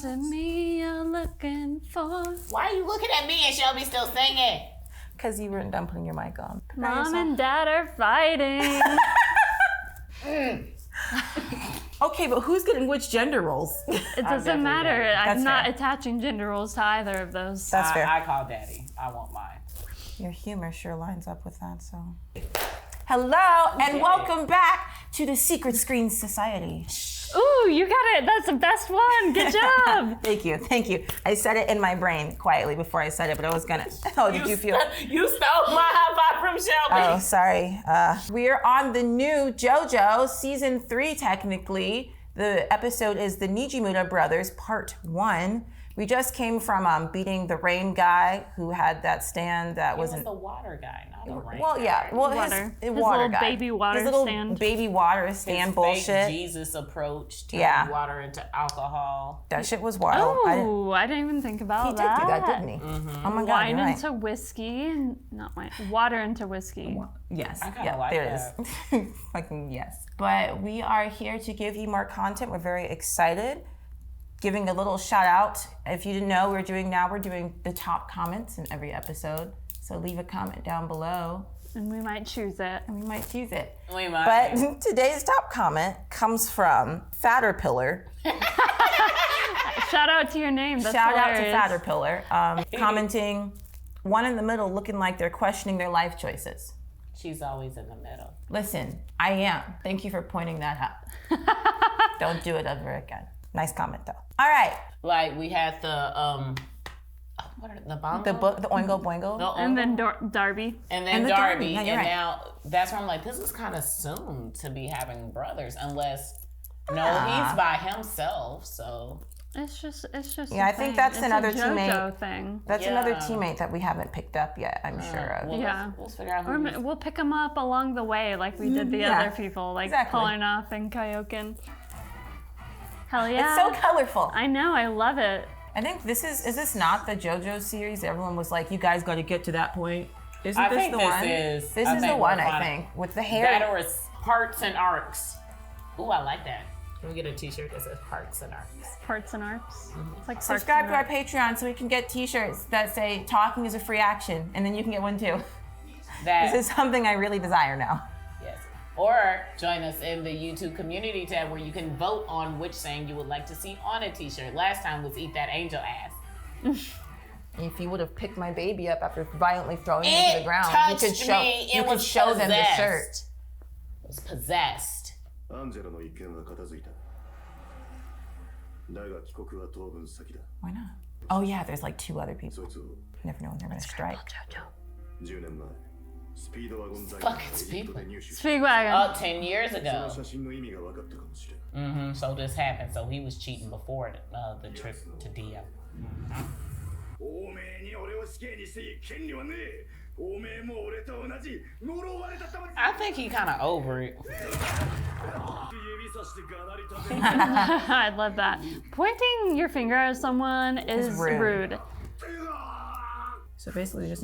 Is it me you're looking for? Why are you looking at me and Shelby still singing? Because you weren't done putting your mic on. Mom and Dad are fighting. Okay, but who's getting which gender roles? It doesn't matter. I'm That's not fair. attaching gender roles to either of those. That's fair. I call Daddy. I want mine. Your humor sure lines up with that, so. Hello, and welcome back to the Secret Screen Society. Ooh, you got it. That's the best one. Good job. Thank you. I said it in my brain quietly before I said it, but I was gonna. Oh, did you feel? You stole my high five from Shelby. Oh, sorry. We are on the new JoJo's season 3, technically. The episode is the Nijimura Brothers, part 1. We just came from beating the rain guy who had that stand that was wasn't. The water guy, not the rain Well, guy. yeah. Well, Water. his His water little guy. baby water his little stand. baby water stand His bullshit. fake Jesus approach, turning water into alcohol. That shit was wild. Oh, I didn't even think about He that. did do that, didn't he? Mm-hmm. Oh my God, Wine you're right. into whiskey, not wine. Water into whiskey. Yes. I kinda like there that. it is. Fucking yes. But we are here to give you more content. We're very excited. Giving a little shout out. If you didn't know, we're doing the top comments in every episode. So leave a comment down below. And we might choose it. And we might choose it. We might. But today's top comment comes from Fatterpillar. Shout out to your name. That's Shout hilarious. out to Fatterpillar. Commenting, one in the middle looking like they're questioning their life choices. She's always in the middle. Listen, I am. Thank you for pointing that out. Don't do it ever again. Nice comment though. All right. Like we had the what are the bongo? The Oingo Boingo. And then Darby. And then And the Darby. Yeah, And you're right. now that's where I'm like, this is kind of soon to be having brothers, unless he's by himself. So It's just. Yeah, I think that's it's another a teammate. JoJo thing. That's another Yeah. teammate that we haven't picked up yet, I'm sure of. Well, Yeah. let's figure out Or who. we'll pick them up along the way, like we did the Yeah, other people, like exactly. Polinoff and Kaioken. Hell yeah! It's so colorful. I know. I love it. I think is this not the JoJo series? Everyone was like, you guys got to get to that point. Isn't I this think the this one? is. This I is think the one, we're I fine. think, with the hair. That or it's parts and arcs. Ooh, I like that. Can we get a T-shirt that says parts and arcs? Parts and arcs. It's like Subscribe to our parts Patreon so we can get t-shirts that say talking is a free action, and then you can get one too. That This is something I really desire now. yes. Or join us in the YouTube community tab where you can vote on which saying you would like to see on a T-shirt. Last time was "Eat that angel ass." If you would have picked my baby up after violently throwing it to It the ground, you could touched show me. It you could was show them the possessed. shirt. It was possessed. Angelo の一件は片付いた。だが帰国は当分先だ。 Why not? Oh yeah, there's like 2 other people. そいつを Never know when they're gonna strike. 10年前、スピードワゴン財 Fucking 団がエジプトで入手した。 Speedwagon. 10 years そ ago. の写真の意味が分かったかもしれん。 So this happened. So he was cheating before the trip to Dio. おめえに俺を死刑にしていい権利はねえ。おめえも俺と同じ呪われたたまに。 I think he kind of over it. 指さしてがなりたて。 I love that. Pointing your finger at someone is rude. rude. So basically, just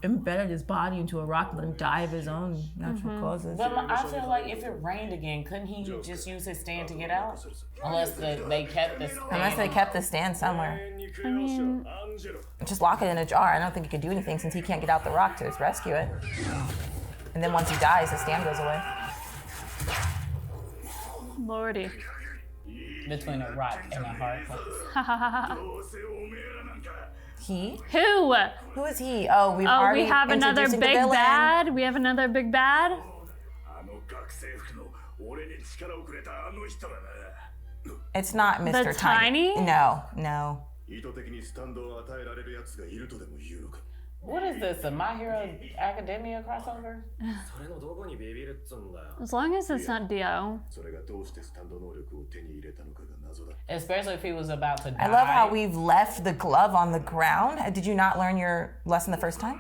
embedded his body into a rock and let him die of his own natural causes. But I feel like if it rained again, couldn't he just use his stand to get out? Unless they kept this. Unless they kept the stand somewhere. I mean, Just lock it in a jar. I don't think he could do anything since he can't get out the rock to rescue it. And then once he dies, the stand goes away. lordy. Between a rock and a hard place. どうせおめえらなんか。 He? Who? Who is he? Oh, we've Oh, already we have another introducing the big villain. bad. We have another big bad. あの学生服の俺に力をくれたあの人だな。 It's not Mr. tiny? No, no. 意図的にスタンドを与えられる奴がいるとでも言うのか。 What is this? A My Hero Academia crossover? それのどこにビビるっつうんだよ。 As long as it's not Dio. それがどうしてスタンド能力を手に入れたのかが謎だ。 Especially if he was about to die. I love how we've left the glove on the ground. Did you not learn your lesson the first time?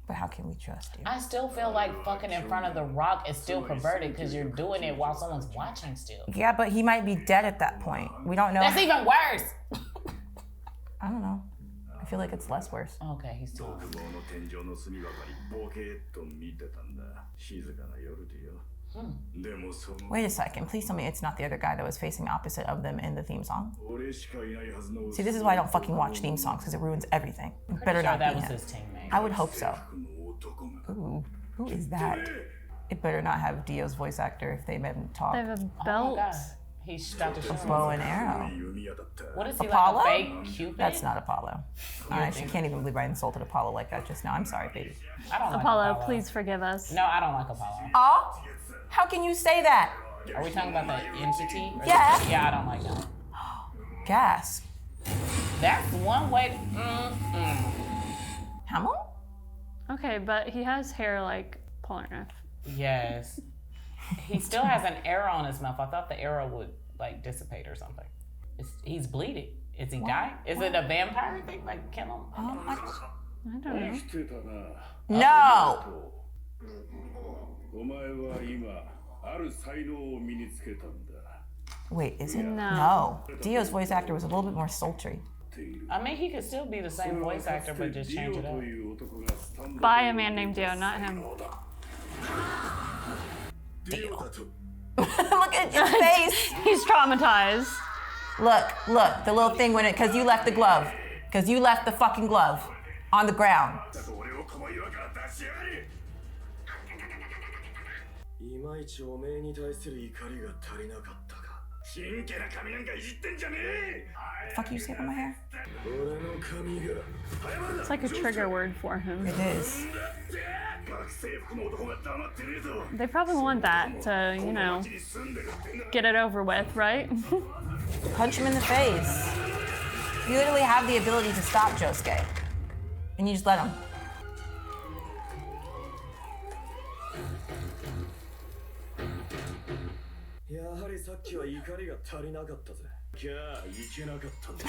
But how can we trust you? I still feel like fucking in front of the rock is still perverted because you're doing it while someone's watching still. Yeah, but he might be dead at that point. We don't know. That's even worse. I don't know. I feel like it's less worse. Okay, he's too. 独房の天井の隅ばかりボケーっと見てたんだ。静かな夜でよ。でもその Wait a second. Please tell me it's not the other guy that was facing opposite of them in the theme song. 俺しかいないはずの See, this is why I don't fucking watch theme songs because it ruins everything. It better Sure, not that be was him. his teammate. I would hope so. 男が Ooh, who is that? It better not have Dio's voice actor if they met him talk. They have a Oh my belt. god. He's got the shoes. Bow and arrow. 弓矢だった What is he, Apollo? like a fake Cupid? That's not Apollo. I actually can't even believe I insulted Apollo like that just now. I'm sorry, baby. I don't like Apollo, Apollo. please forgive us. No, I don't like Apollo. Oh? How can you say that? Are we talking about the entity? Or Yeah. Yeah, I don't like him. Gasp. That's one way. Hamel? Okay, but he has hair like Polnareff. Yes. He still has an arrow on his mouth. I thought the arrow would like dissipate or something. He's bleeding. Is he dying? Is it a vampire thing? Like kill him? Oh my. I don't know. 生きてたな No! お前は今ある才能を身につけたんだ Wait, is it? No. No. Dio's voice actor was a little bit more sultry. I mean, he could still be the same voice actor, but just change it ディオ up. という男がスタンド By a man named Dio, not him. ディオだと Look at your face! He's traumatized. Look, the little thing when it, because you left the glove. Because you left the fucking glove on the ground. 俺をこの岩から出しやがれいまいちおめえに対する怒りが足りなかったか。真剣な髪なんかいじってんじゃねえ Fuck you say about my hair? 俺の髪が It's like a trigger word for him. It is. 学生服の男が黙ってねえぞ They probably want that to, you know, 街に住んでるってな get it over with, right? Punch him in the face. You literally have the ability to stop Josuke. And you just let him.「やはりさっきは怒りが足りなかったぜ」きゃあいけなかったんだ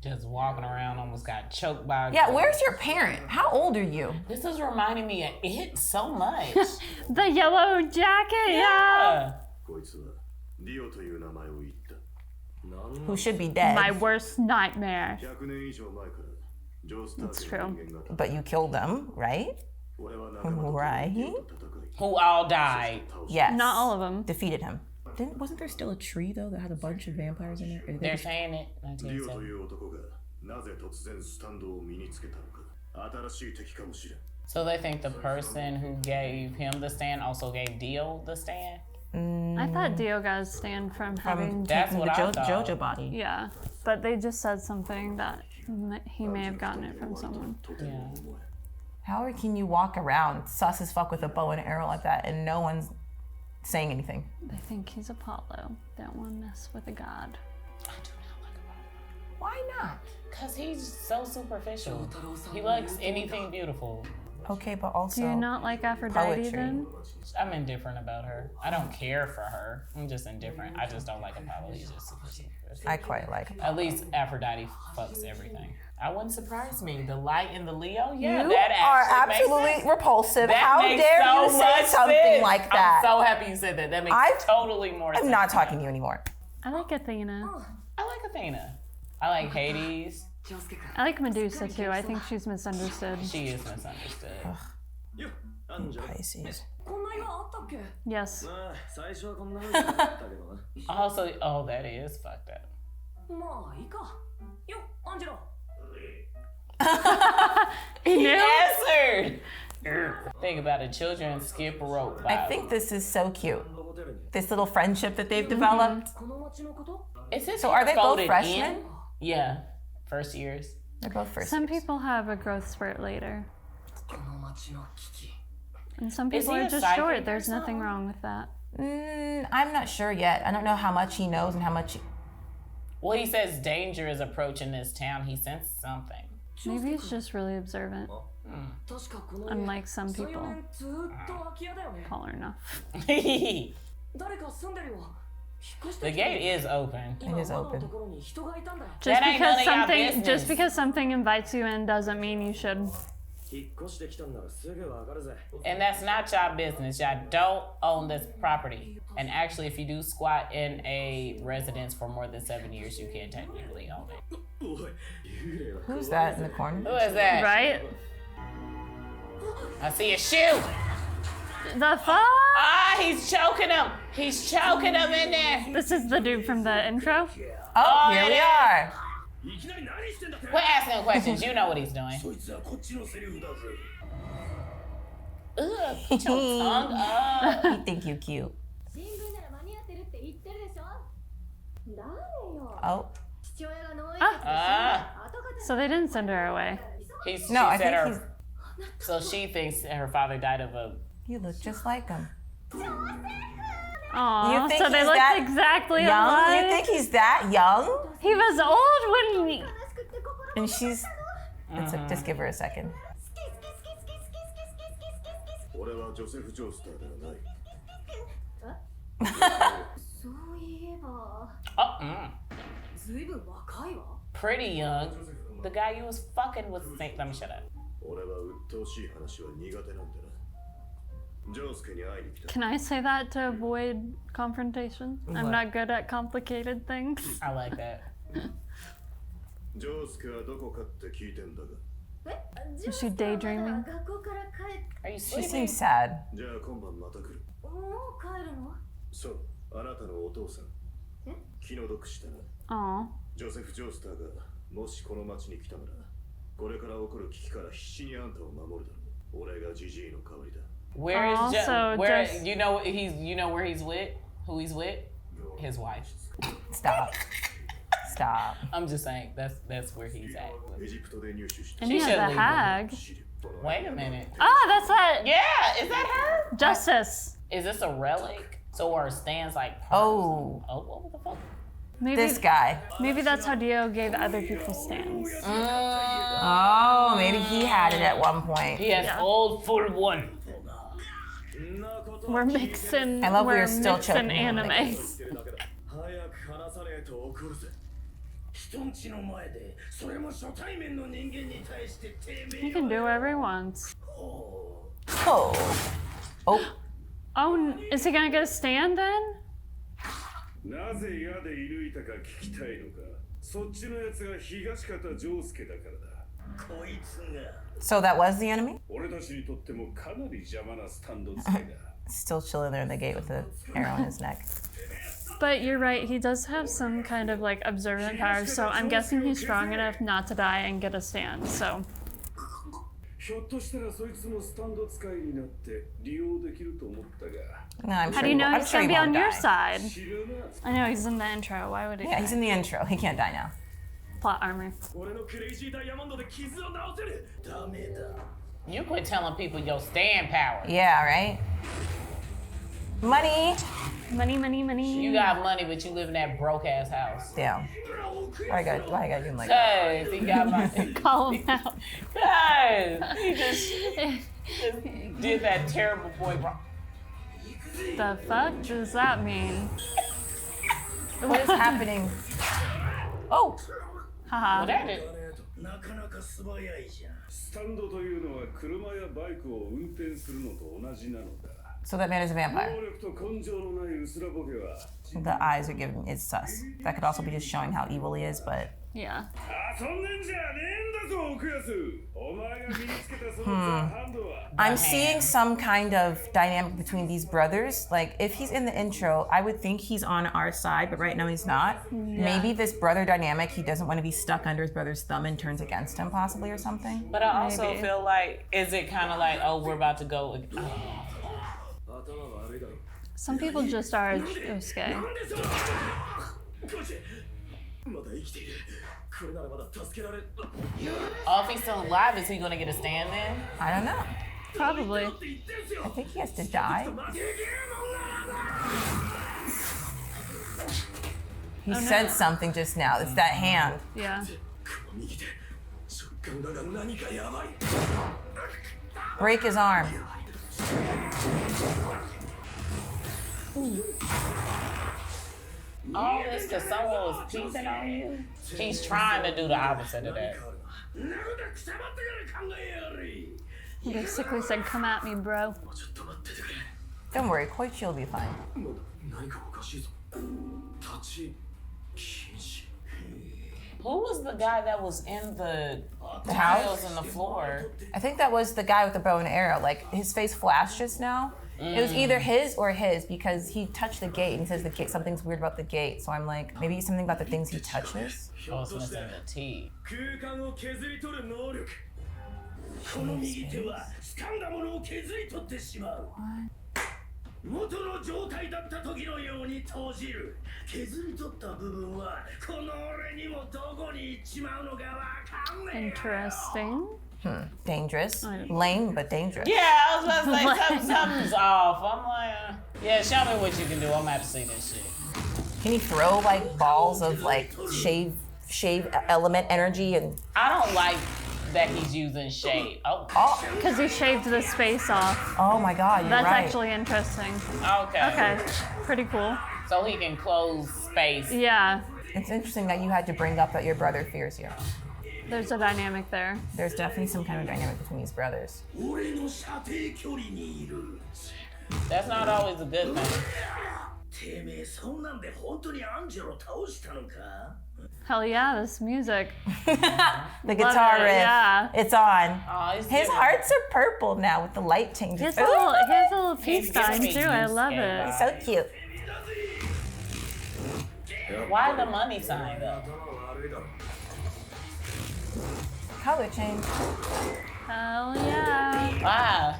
Just walking around, almost got choked by. A Yeah, girl. where's your parent? How old are you? This is reminding me of it so much. The yellow jacket, yeah. Yeah. こいつはディオという名前を言った Who should be dead. My worst nightmare. 100年以上前からジョースタ It's ー家 true. の人間が But you killed them, right? 俺は仲間と Right. ディオと戦い Who all died. 倒し Yes. Not all of them. Defeated him. Wasn't there still a tree though that had a bunch of vampires in there? Or did they They're just- saying it. ディオとい 1987. う男がなぜ突然スタンドを身につけたのか新しい敵かもしれん So they think the person who gave him the stand also gave Dio the stand? I thought Dio got a stand from having. That's Taking what the I thought. JoJo body. Yeah, but they just said something that he may have gotten it from someone. とても重い How can you walk around sus as fuck with a bow and arrow like that and no one's saying anything? They think he's Apollo. They don't want to mess with a god. I do not like Apollo. Why not? Because he's so superficial. He likes anything beautiful. Okay, but also Do you not like Aphrodite Poetry. then? I'm indifferent about her. I don't care for her. I'm just indifferent. I just don't like Apollo. He's just superficial. I quite like it. At least Aphrodite fucks everything. I wouldn't surprise me. The light in the Leo, yeah, You that are actually makes absolutely sense. repulsive. That How makes dare so you say much something sense. like that? I'm so happy you said that. That makes totally more sense. I'm not talking to you anymore. I like Athena. I like Athena. I like Hades. I like Medusa too. I think she's misunderstood. She is misunderstood. よっアンジェロ Pisces. こんな岩あったっけ Yes. まあ最初はこんな風になったけどな Also, oh, that is fucked up. まあいいかよっアンジェロ He knew? Answered. Think about it. Children skip rope. I think this is so cute. ホテルに This little friendship that they've developed. この町のこと Is this So are they both folded freshmen? in? Yeah, first years. They're both first. Some people have a growth spurt later. この町の危機 And some Is people he are a just psychic short. or There's nothing something? wrong with that. I'm not sure yet. I don't know how much he knows and how much. Well, he says danger is approaching this town. He sensed something. Maybe he's just really observant, 確かこの家 unlike some 3、4 people. 年ずーっと空き家だよね Taller enough. The 誰か住んでるよ引っ越してきて gate is open. 今 It is 窓の open. ところに人がいたんだよ Just That ain't none of y'all just business. because something invites you in doesn't mean you should. 引っ越してきたんならすぐわかるぜ And that's not y'all business. Y'all don't own this property. And actually, if you do squat in a residence for more than 7 years, you can technically own it. おい幽霊は Who's that in the corner? Who is that? Right? I see a shoe. The fuck? Ah, he's choking him. He's choking him in there. This is the dude from the intro. Oh, here it we is. are. いきなり何してんだって We're asking him questions. You know what he's doing. そいつはこっちのセリフだぜ Ugh, put your tongue up. You think you cute. 新聞なら間に合ってるって言ってるでしょ誰よ Oh. 父親が農園 Ah, So they didn't send her away. she No, I said think her. So she thinks her father died of a. You look just like him. Aw, You think so they he's look that exactly Young? alike. You think he's that young? He was old when he... And she's. Just give her a second. 俺はジョセフ・ジョースターではない そういえば Oh, ずいぶん若いわ pretty young. The guy you was fucking was. Let me shut up. 俺は鬱陶しい話は苦手なんだなジョースケに会いに来た Can I say that to avoid confrontation? I'm What? not good at complicated things. I like that. ジョースケはどこかって聞いてんだが Is she daydreaming? 学校から帰っ Are you She seems sleeping? sad. じゃあ今晩また来るもう帰るのそうあなたのお父さんえ気の毒したな Aw. ジョセフ・ジョースターがもしこの町に来たならこれから起こる危機から必死にあんたを守るだろう俺がジジイの代わりだ Where is Also, where just- you know where he's with? Who he's with? His wife. Stop. Stop. I'm just saying that's where he's at. エジプトで入手した And She he has should a leave hag. Wait a minute. Ah, that's that. Yeah, is that her? Justice. Is this a relic? So our stands like pearls? Oh. Oh, what the fuck? Maybe This guy. maybe that's how Dio gave other people stands. Oh, maybe he had it at one point. He has Yeah. old full one. We're mixing. I love we're we're still mixing choking him. animes. 早く話さねえと怒るぜ人んちの前でそれも初対面の人間に対しててめ He え can do whatever he wants. Oh. Oh. Oh, is he gonna get a stand then? なぜ嫌で射抜いたか聞きたいのかそっちのやつが東方丈介だからだこいつが So that was the enemy? 俺たちにとってもかなり邪魔なスタンド付けだ Still chilling there in the gate with the arrow in his neck. But you're right, he does have some kind of like observant powers, so I'm guessing he's strong enough not to die and get a stand, so. ひょっとしたらそいつもスタンド使いになって利用できると思ったが No, I'm How sure do you know I'm he's sure gonna he be on won't your die. side? 知るな I know he's in the intro, why would he? Yeah, he's in the intro. He can't die now. Plot armor. 俺のクレイジーダイヤモンドで傷を治せるダメだ You quit telling people your stand power. Yeah, right? Money. Money, money, money. You got money, but you live in that broke ass house. Damn. Why I gotta do him like that? Cause he got money. Call him out. Cause he just did that terrible boy wrong. The fuck does that mean? What is happening? Oh. Haha. Well, that is, なかなか素早いじゃんスタンドというのは車やバイクを運転するのと同じなのだ So that man is a vampire. 能力と根性のない薄らボケは The eyes are giving it's sus. That could also be just showing how evil he is, but Yeah. 遊んでんじゃねえんだぞ奥安お前が身につけたそのザ・ハンドは I'm seeing some kind of dynamic between these brothers. Like, if he's in the intro, I would think he's on our side, but right now he's not. Maybe this brother dynamic, he doesn't want to be stuck under his brother's thumb and turns against him, possibly, or something. but I also Maybe. feel like, is it kind of like, oh, we're about to go? 頭悪いだろ Some people just are Josuke. なんでそうコーチまだ生きているこれならまだ助けられ Oh, if he's still alive, is he gonna get a stand then? I don't know. Probably. って言ってんすよ I think he has to die. 負けるもんなら He said something just now. It's that hand. Yeah. この右手食感だが何かやばい Break his arm. All this because someone was peeping on you? He's trying to do the opposite of that. なるだくさまってから考えやがれ He basically said, come at me, bro. ちょっと待っててくれ Don't worry, Koichi will be fine. なんだ何かおかしいぞ立ち禁止 Who was the guy that was in the The house? tiles in the floor? I think that was the guy with the bow and arrow. Like, his face flashed just now, It was either his or his because he touched the gate and he says the gate something's weird about the gate. So I'm like, maybe it's something about the things he touches. Oh, it's missing the T. 空間を削り取る能力この右手は掴んだものを削り取ってしまう元の状態だった時のように投じる削り取った部分はこの俺にもどこに行っちまうのかわかんねえ Interesting. Dangerous. Lame, but dangerous. Yeah, I was about to say something's off. I'm like, yeah, show me what you can do. I'm gonna have to see this shit. Can he throw like balls of like shave element energy and I don't like that he's using shade. Oh, Because he shaved the space off. oh my god, you're That's right. actually interesting. okay. Okay, pretty cool. So he can close space. Yeah, It's interesting that you had to bring up that your brother fears you. there's a dynamic there. There's definitely some kind of dynamic between these brothers. 俺の射程距離にいる That's not always a good thing. てめえそんなんで本当にアンジェロ倒したのか Hell yeah, this music. The guitar it, riff, yeah. it's on. Oh, it's His giving- hearts are purple now with the light changes. He has Ooh, a little peace He's giving sign me too. I Josuke love vibes. it. so cute. Why the money sign though? 悪いだろ Color change. Hell yeah. Wow.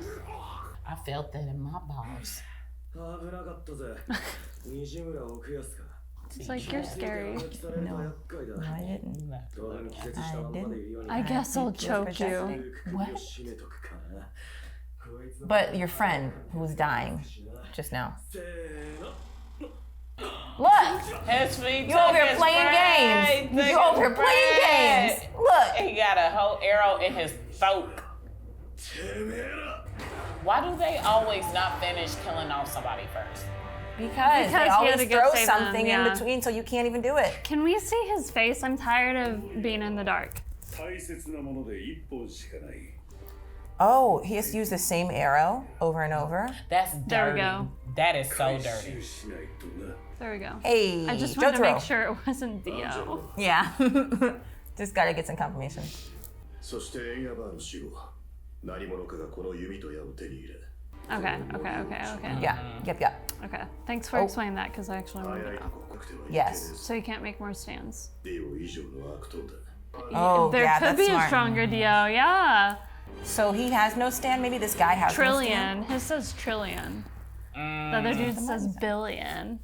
I felt that in my balls. 危なかったぜ西村奥安か It's like you're scary. No, I didn't. 動画に気絶したまんまでいるように I guess I'll choke you. 首を絞めとくかなこいつの But your friend who was dying just now. せーの Look, His feet. you over took here his playing break, games. took You over his here playing break. games. Look. He got a whole arrow in his throat. てめえら Why do they always not finish killing off somebody first? Because he they had always to go throw save them, something yeah. in between so you can't even do it. Can we see his face? I'm tired of being in the dark. 大切なもので一本しかない Oh, he has to use the same arrow over and over. That's There we dirty. go. That is so 回 dirty. 収しないとな There we go. Hey, I just wanted to Jotaro. make sure it wasn't Dio. Yeah. Just gotta get some confirmation. そしてエンヤバーの死後何者かがこの弓と矢を手に入れ Okay, okay, okay, okay. Yeah. Yep, yep. Okay. Thanks for Oh. explaining that because I actually 早 wanted い to と know. 告白ではいけねえ Yes. So you can't make more stands. ディオ以上の悪党だ Oh, There yeah, could that's be a smart. stronger Dio, yeah. So he has no stand. Maybe this guy has no stand. Trillion. His says trillion. The other dude says billion.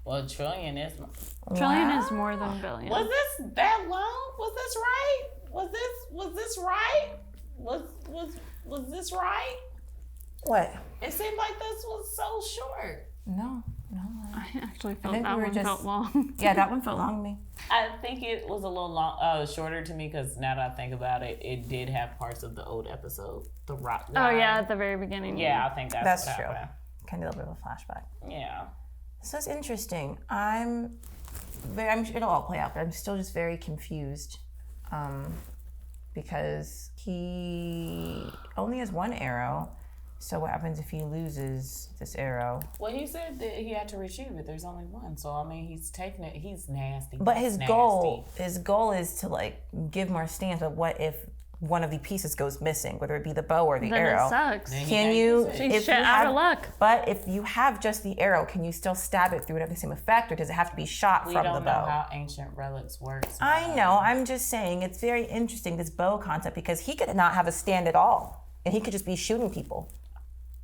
Well, trillion is. Trillion is more than billion. Was this that long? Was this right? Was this right? Was this right? What? It seemed like this was so short. No. I actually felt think that we were one just- felt long. Yeah, that one felt long to me. I think it was a little long, shorter to me because now that I think about it, it did have parts of the old episode. The rock. Oh guy. yeah, at the very beginning. Yeah, I think that's what That's true. happened. Kind of a little bit of a flashback. Yeah. So it's interesting. I'm sure it'll all play out, but I'm still just very confused. Because he only has one arrow. So what happens if he loses this arrow? Well, he said that he had to retrieve it. There's only one, so I mean, he's taking it. He's nasty. But his Nasty. goal is to like give more stands. But what if one of the pieces goes missing, whether it be the bow or the Then arrow? it sucks. Then he Can can't you, use it. She's if shit you out have, of luck. But if you have just the arrow, can you still stab it through and have the same effect, or does it have to be shot We from don't the know bow? how ancient relics works. I know. I'm just saying it's very interesting this bow concept because he could not have a stand at all, and he could just be shooting people.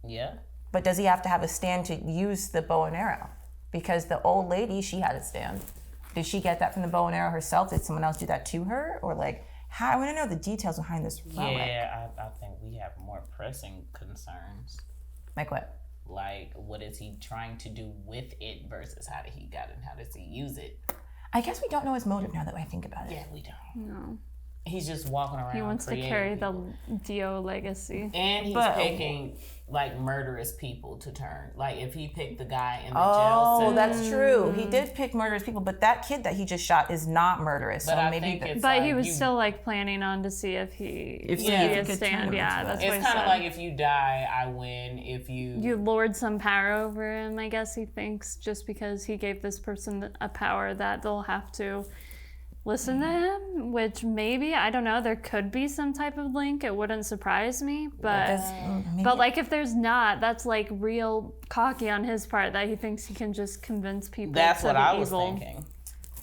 Yeah. But does he have to have a stand to use the bow and arrow? Because the old lady, she had a stand. Did she get that from the bow and arrow herself? Did someone else do that to her, or like? How, I want to know the details behind this relic. Yeah, I think we have more pressing concerns. Like what? Like, what is he trying to do with it versus how did he got it and how does he use it? I guess we don't know his motive now that I think about it. Yeah, we don't. No. He's just walking around. He wants to creating carry people. the Dio legacy. And he's But- picking like murderous people to turn. Like if he picked the guy in the Oh, jail cell. that's true. He did pick murderous people, but that kid that he just shot is not murderous. But so I maybe think it's But like he was you- still like planning on to see if he If would he be could a turn stand. him Yeah, into that's it. what It's he kind of said. like if you die, I win. If You lord some power over him, I guess he thinks, just because he gave this person a power that they'll have to listen to him, which maybe, I don't know, there could be some type of link. It wouldn't surprise me, but like if there's not, that's like real cocky on his part that he thinks he can just convince people That's to what be I was evil. thinking.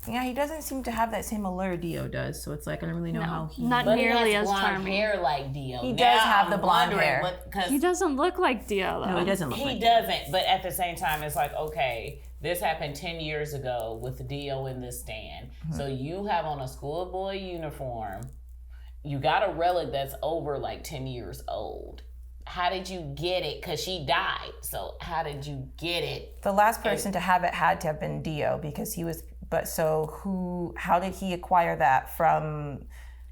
Yeah, he doesn't seem to have that same allure Dio does, so it's like I don't really know how he. Not But nearly he has as blonde charming. hair like Dio. He does have the blonde hair. He doesn't look like Dio though. No, he doesn't look He like doesn't, but at the same time, it's like, okay, this happened 10 years ago with Dio in this stand. So you have on a schoolboy uniform. You got a relic that's over like 10 years old. How did you get it? Because she died. So how did you get it? The last person to have it had to have been Dio because he was. But so who? How did he acquire that from?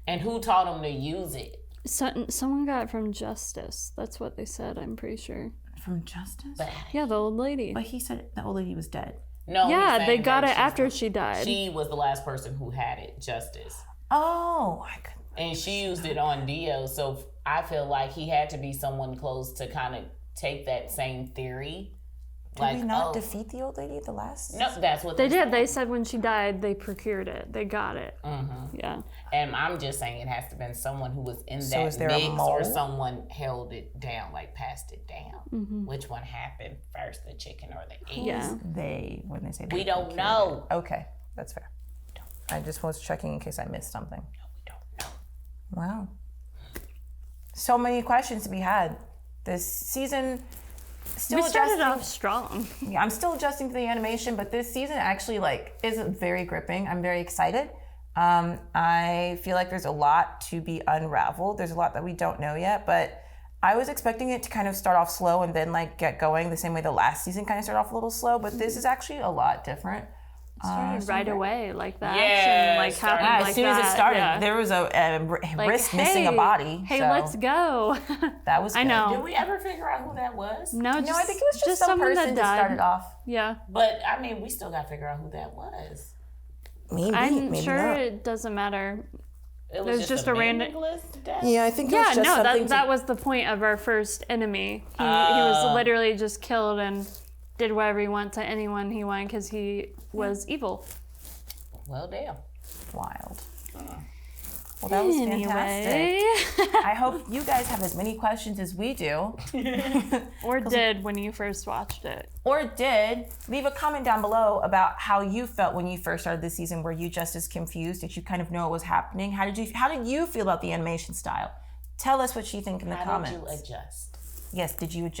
And who taught him to use it? Someone got it from Justice. That's what they said, I'm pretty sure. From Justice? Yeah, the old lady. But he said the old lady was dead. No. Yeah, he's they saying got that it after she died. She was the last person who had it, Justice. Oh, I could. And she used it on Dio. So I feel like he had to be someone close to kind of take that same theory. Did we not defeat the old lady at the last? No, that's what They did. said. They said when she died, they procured it. They got it. Yeah. And I'm just saying it has to have been someone who was in So that is there a mix mole? or someone held it down, like passed it down. Which one happened first, the chicken or the egg? Yeah. They when they say We they don't procured know. it. Okay, that's fair. I just was checking in case I missed something. We don't know. Wow. So many questions to be had. This season still We started adjusting. off strong. Yeah, I'm still adjusting to the animation, but this season actually is very gripping. I'm very excited. I feel like there's a lot to be unraveled. There's a lot that we don't know yet, but I was expecting it to kind of start off slow and then like get going the same way the last season kind of started off a little slow, but this is actually a lot different. Started right away, like that. Yeah, action, like started- happened Yeah, like as soon as it that, started, yeah. there was a Like, wrist missing a body. Hey, so let's go. that was I good. know. Did we ever figure out who that was? No, No, I think it was just some someone person that just started died. off. Yeah. But I mean, we still got to figure out who that was. Maybe, I'm maybe sure not. it doesn't matter. It There's was just a a random- meaningless death? Yeah, I think it Yeah, was just no, something that was the point of our first enemy. He was literally just killed and did whatever he wanted to anyone he wanted because he was evil. Well, damn. wild. Well, that was fantastic. Anyway. I hope you guys have as many questions as we do. Or did when you first watched it. Or did. Leave a comment down below about how you felt when you first started this season. Were you just as confused? Did you kind of know what was happening? How did you feel about the animation style? Tell us what you think in the comments. How did you adjust? Yes,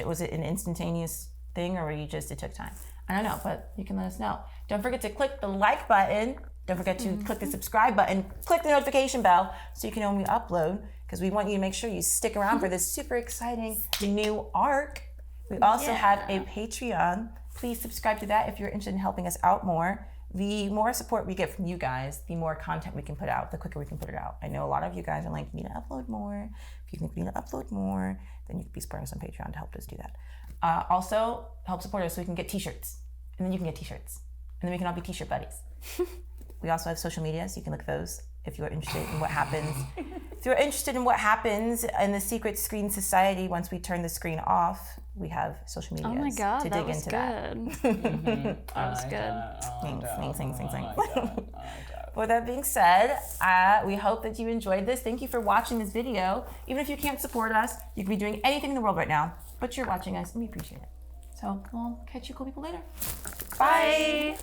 was it an instantaneous thing or were you just, it took time? I don't know, but you can let us know. Don't forget to click the like button. Don't forget to click the subscribe button. Click the notification bell so you can know when we upload, because we want you to make sure you stick around for this super exciting new arc. We also have a Patreon. Please subscribe to that if you're interested in helping us out more. The more support we get from you guys, the more content we can put out, the quicker we can put it out. I know a lot of you guys are like, we need to upload more. If you think we need to upload more, then you can be supporting us on Patreon to help us do that. Also, help support us so we can get t-shirts. And then you can get t-shirts. And then we can all be t-shirt buddies. We also have social media, so you can look at those if you're interested in what happens. If you're interested in what happens in the Secret Screen Society once we turn the screen off, we have social media Oh my god, to that dig was into good. that. That was good. Thanks. With that being said, we hope that you enjoyed this. Thank you for watching this video. Even if you can't support us, you could be doing anything in the world right now, but you're watching us and we appreciate it. So we'll catch you cool people later. Bye.